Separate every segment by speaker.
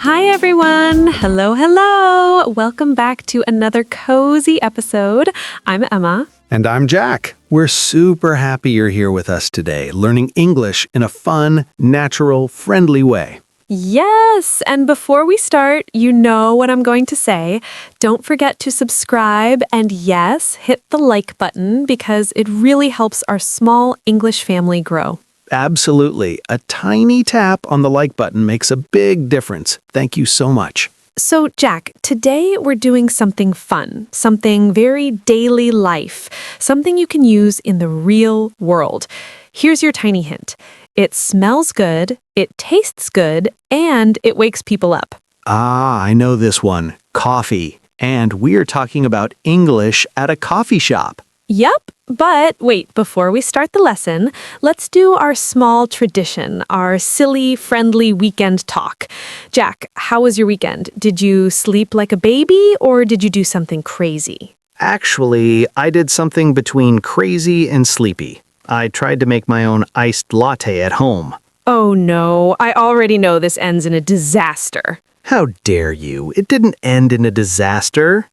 Speaker 1: Hi, everyone. Hello, hello. Welcome back to another cozy episode. I'm Emma.
Speaker 2: And I'm Jack. We're super happy you're here with us today, learning English in a fun, natural, friendly way.
Speaker 1: Yes, and before we start, you know what I'm going to say. Don't forget to subscribe and yes, hit the like button because it really helps our small English family grow.
Speaker 2: Absolutely. A tiny tap on the like button makes a big difference. Thank you so much.
Speaker 1: So, Jack, today we're doing something fun, something very daily life, something you can use in the real world. Here's your tiny hint. It smells good, it tastes good, and it wakes people up.
Speaker 2: Ah, I know this one. Coffee. And we're talking about English at a coffee shop.
Speaker 1: Yep, but wait, before we start the lesson, let's do our small tradition, our silly, friendly weekend talk. Jack, how was your weekend? Did you sleep like a baby or did you do something crazy?
Speaker 2: Actually, I did something between crazy and sleepy. I tried to make my own iced latte at home.
Speaker 1: Oh no, I already know this ends in a disaster.
Speaker 2: How dare you? It didn't end in a disaster.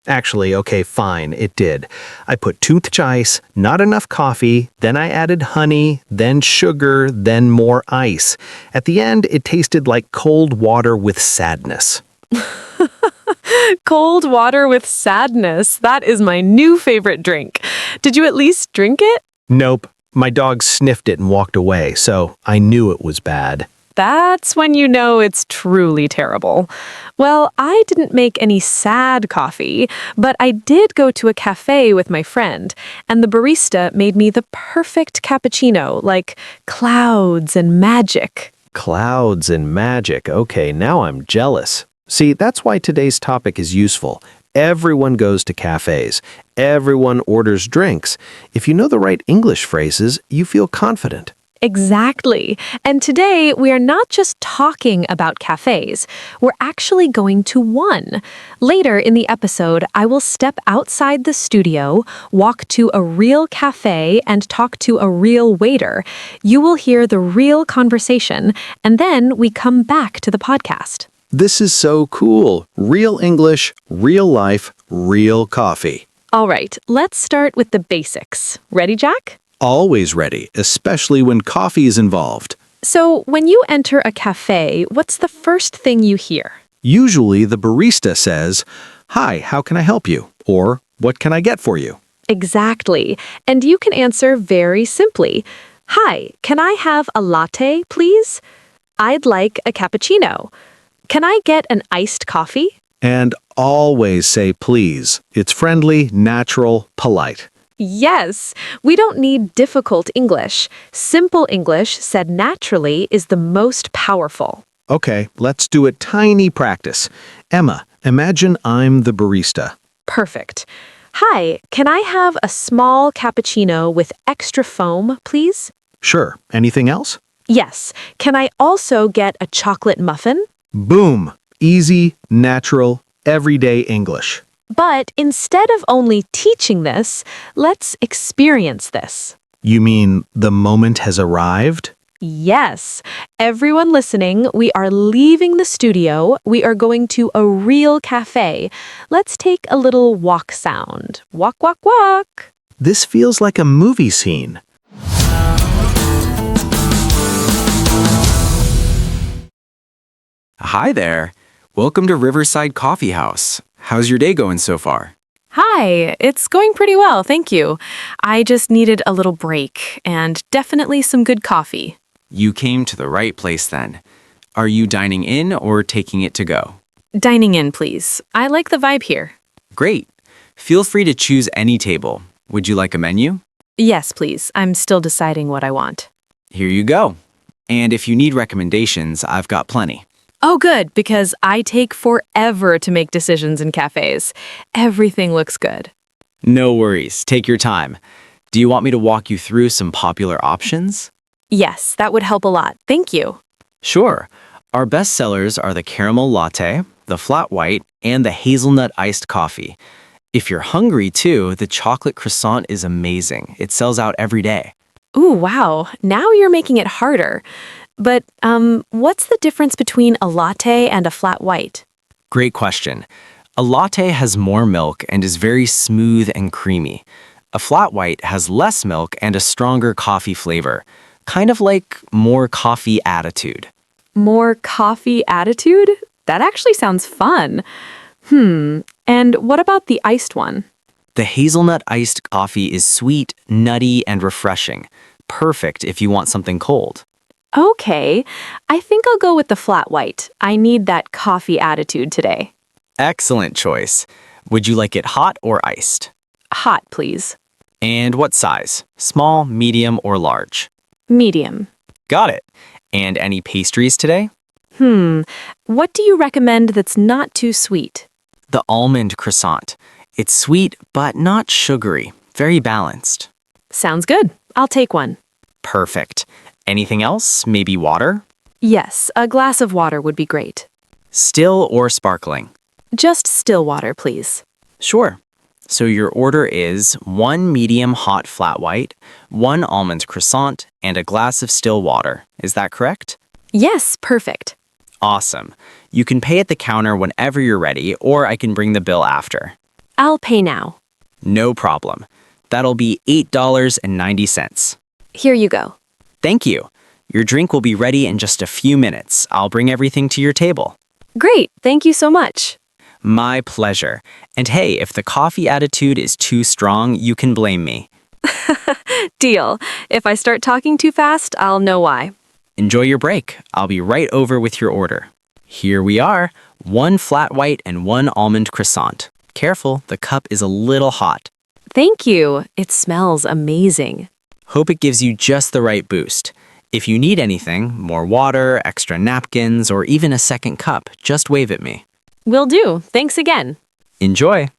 Speaker 2: Actually, okay, fine, it did. I put too much ice, not enough coffee, then I added honey, then sugar, then more ice. At the end, it tasted like cold water with sadness.
Speaker 1: Cold water with sadness. That is my new favorite drink. Did you at least drink it?
Speaker 2: Nope. My dog sniffed it and walked away, so I knew it was bad.
Speaker 1: That's when you know it's truly terrible. Well, I didn't make any sad coffee, but I did go to a cafe with my friend, and the barista made me the perfect cappuccino, like clouds and magic.
Speaker 2: Clouds and magic. Okay, now I'm jealous. See, that's why today's topic is useful. Everyone goes to cafes. Everyone orders drinks. If you know the right English phrases, you feel confident.
Speaker 1: Exactly. And today we are not just talking about cafes. We're actually going to one. Later in the episode, I will step outside the studio, walk to a real cafe, and talk to a real waiter. You will hear the real conversation, and then we come back to the podcast.
Speaker 2: This is so cool. Real English, real life, real coffee.
Speaker 1: All right, let's start with the basics. Ready, Jack?
Speaker 2: Always ready, especially when coffee is involved.
Speaker 1: So, when you enter a cafe, what's the first thing you hear?
Speaker 2: Usually the barista says, "Hi, how can I help you?" Or, "What can I get for you?"
Speaker 1: Exactly. And you can answer very simply. Hi, can I have a latte, please? I'd like a cappuccino. Can I get an iced coffee?
Speaker 2: And always say please. It's friendly, natural, polite.
Speaker 1: Yes, we don't need difficult English. Simple English said naturally is the most powerful.
Speaker 2: Okay, let's do a tiny practice. Emma, imagine I'm the barista.
Speaker 1: Perfect. Hi, can I have a small cappuccino with extra foam, please?
Speaker 2: Sure. Anything else?
Speaker 1: Yes. Can I also get a chocolate muffin?
Speaker 2: Boom. Easy, natural, everyday English.
Speaker 1: But instead of only teaching this, let's experience this.
Speaker 2: You mean the moment has arrived?
Speaker 1: Yes. Everyone listening, we are leaving the studio. We are going to a real cafe. Let's take a little walk sound. Walk, walk, walk.
Speaker 2: This feels like a movie scene.
Speaker 3: Hi there. Welcome to Riverside Coffee House. How's your day going so far?
Speaker 1: Hi, it's going pretty well, thank you. I just needed a little break and definitely some good coffee.
Speaker 3: You came to the right place then. Are you dining in or taking it to go?
Speaker 1: Dining in, please. I like the vibe here.
Speaker 3: Great. Feel free to choose any table. Would you like a menu?
Speaker 1: Yes, please. I'm still deciding what I want.
Speaker 3: Here you go. And if you need recommendations, I've got plenty.
Speaker 1: Oh, good, because I take forever to make decisions in cafes. Everything looks good.
Speaker 3: No worries. Take your time. Do you want me to walk you through some popular options?
Speaker 1: Yes, that would help a lot. Thank you.
Speaker 3: Sure. Our best sellers are the caramel latte, the flat white, and the hazelnut iced coffee. If you're hungry too, the chocolate croissant is amazing. It sells out every day.
Speaker 1: Ooh, wow. Now you're making it harder. But what's the difference between a latte and a flat white?
Speaker 3: Great question. A latte has more milk and is very smooth and creamy. A flat white has less milk and a stronger coffee flavor, kind of like more coffee attitude.
Speaker 1: More coffee attitude? That actually sounds fun. And what about the iced one?
Speaker 3: The hazelnut iced coffee is sweet, nutty, and refreshing. Perfect if you want something cold.
Speaker 1: Okay, I think I'll go with the flat white. I need that coffee attitude today.
Speaker 3: Excellent choice. Would you like it hot or iced?
Speaker 1: Hot, please.
Speaker 3: And what size? Small, medium, or large?
Speaker 1: Medium.
Speaker 3: Got it. And any pastries today?
Speaker 1: What do you recommend that's not too sweet?
Speaker 3: The almond croissant. It's sweet, but not sugary. Very balanced.
Speaker 1: Sounds good. I'll take one.
Speaker 3: Perfect. Anything else? Maybe water?
Speaker 1: Yes, a glass of water would be great.
Speaker 3: Still or sparkling?
Speaker 1: Just still water, please.
Speaker 3: Sure. So your order is 1 medium hot flat white, 1 almond croissant, and a glass of still water. Is that correct?
Speaker 1: Yes, perfect.
Speaker 3: Awesome. You can pay at the counter whenever you're ready, or I can bring the bill after.
Speaker 1: I'll pay now.
Speaker 3: No problem. That'll be $8.90.
Speaker 1: Here you go.
Speaker 3: Thank you. Your drink will be ready in just a few minutes. I'll bring everything to your table.
Speaker 1: Great, thank you so much.
Speaker 3: My pleasure. And hey, if the coffee attitude is too strong, you can blame me.
Speaker 1: Deal. If I start talking too fast, I'll know why.
Speaker 3: Enjoy your break. I'll be right over with your order. Here we are, 1 flat white and 1 almond croissant. Careful, the cup is a little hot.
Speaker 1: Thank you. It smells amazing.
Speaker 3: Hope it gives you just the right boost. If you need anything, more water, extra napkins, or even a second cup, just wave at me.
Speaker 1: Will do. Thanks again.
Speaker 3: Enjoy!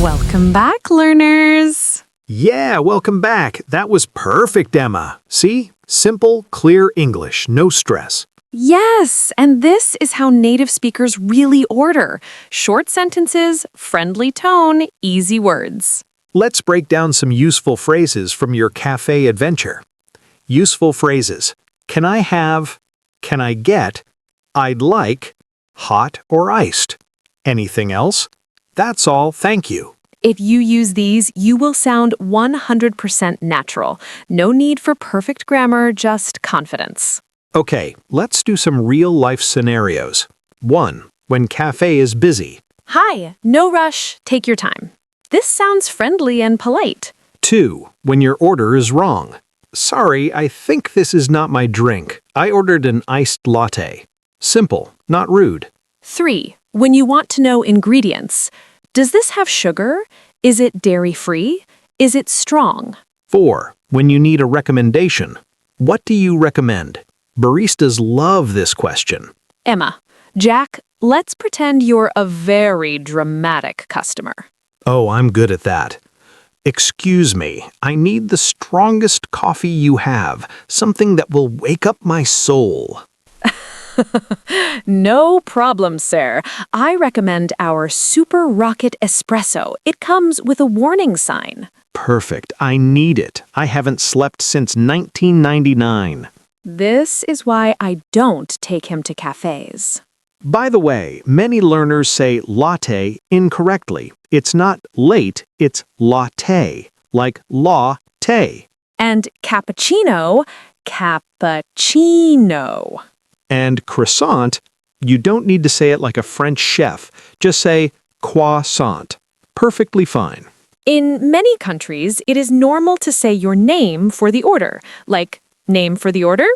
Speaker 1: Welcome back, learners.
Speaker 2: Yeah, welcome back. That was perfect, Emma. See? Simple, clear English, no stress.
Speaker 1: Yes, and this is how native speakers really order. Short sentences, friendly tone, easy words.
Speaker 2: Let's break down some useful phrases from your cafe adventure. Useful phrases. Can I have? Can I get? I'd like. Hot or iced? Anything else? That's all, thank you.
Speaker 1: If you use these, you will sound 100% natural. No need for perfect grammar, just confidence.
Speaker 2: Okay, let's do some real-life scenarios. 1. When cafe is busy.
Speaker 1: Hi, no rush, take your time. This sounds friendly and polite.
Speaker 2: 2. When your order is wrong. Sorry, I think this is not my drink. I ordered an iced latte. Simple, not rude.
Speaker 1: 3. When you want to know ingredients. Does this have sugar? Is it dairy-free? Is it strong?
Speaker 2: 4. When you need a recommendation. What do you recommend? Baristas love this question.
Speaker 1: Emma, Jack, let's pretend you're a very dramatic customer.
Speaker 2: Oh, I'm good at that. Excuse me, I need the strongest coffee you have, something that will wake up my soul.
Speaker 1: No problem, sir. I recommend our Super Rocket Espresso. It comes with a warning sign.
Speaker 2: Perfect, I need it. I haven't slept since 1999.
Speaker 1: This is why I don't take him to cafes.
Speaker 2: By the way, many learners say latte incorrectly. It's not late, it's latte, like latte.
Speaker 1: And cappuccino, cappuccino.
Speaker 2: And croissant, you don't need to say it like a French chef. Just say croissant. Perfectly fine.
Speaker 1: In many countries, it is normal to say your name for the order, like name for the order?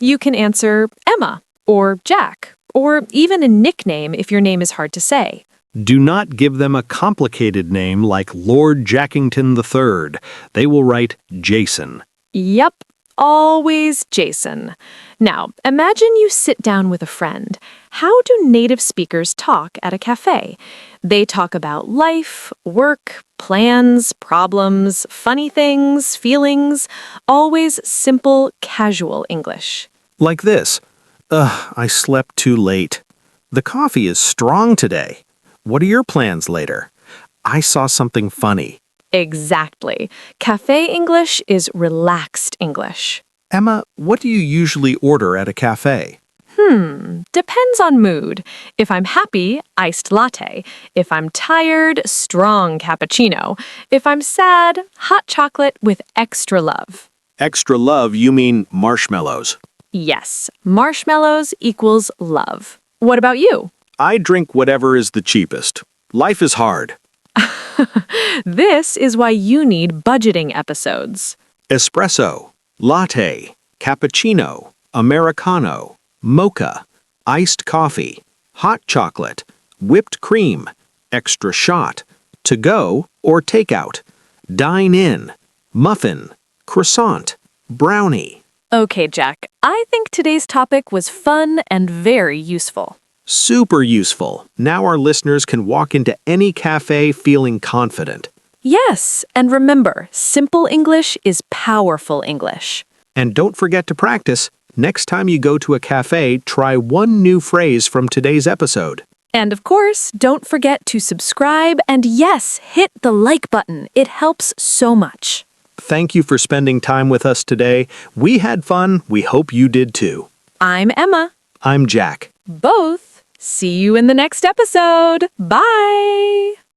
Speaker 1: You can answer Emma or Jack, or even a nickname if your name is hard to say.
Speaker 2: Do not give them a complicated name like Lord Jackington III. They will write Jason.
Speaker 1: Yep, always Jason. Now, imagine you sit down with a friend. How do native speakers talk at a cafe? They talk about life, work, plans, problems, funny things, feelings, always simple, casual English.
Speaker 2: Like this. I slept too late. The coffee is strong today. What are your plans later? I saw something funny.
Speaker 1: Exactly. Café English is relaxed English.
Speaker 2: Emma, what do you usually order at a cafe?
Speaker 1: Depends on mood. If I'm happy, iced latte. If I'm tired, strong cappuccino. If I'm sad, hot chocolate with extra love.
Speaker 2: Extra love, you mean marshmallows.
Speaker 1: Yes, marshmallows equals love. What about you?
Speaker 2: I drink whatever is the cheapest. Life is hard.
Speaker 1: This is why you need budgeting episodes.
Speaker 2: Espresso, latte, cappuccino, americano, mocha, iced coffee, hot chocolate, whipped cream, extra shot, to go or takeout, dine in, muffin, croissant, brownie.
Speaker 1: Okay, Jack, I think today's topic was fun and very useful.
Speaker 2: Super useful. Now our listeners can walk into any cafe feeling confident.
Speaker 1: Yes, and remember, simple English is powerful English.
Speaker 2: And don't forget to practice. Next time you go to a cafe, try one new phrase from today's episode.
Speaker 1: And of course, don't forget to subscribe and yes, hit the like button. It helps so much.
Speaker 2: Thank you for spending time with us today. We had fun. We hope you did too.
Speaker 1: I'm Emma.
Speaker 2: I'm Jack.
Speaker 1: Both. See you in the next episode. Bye.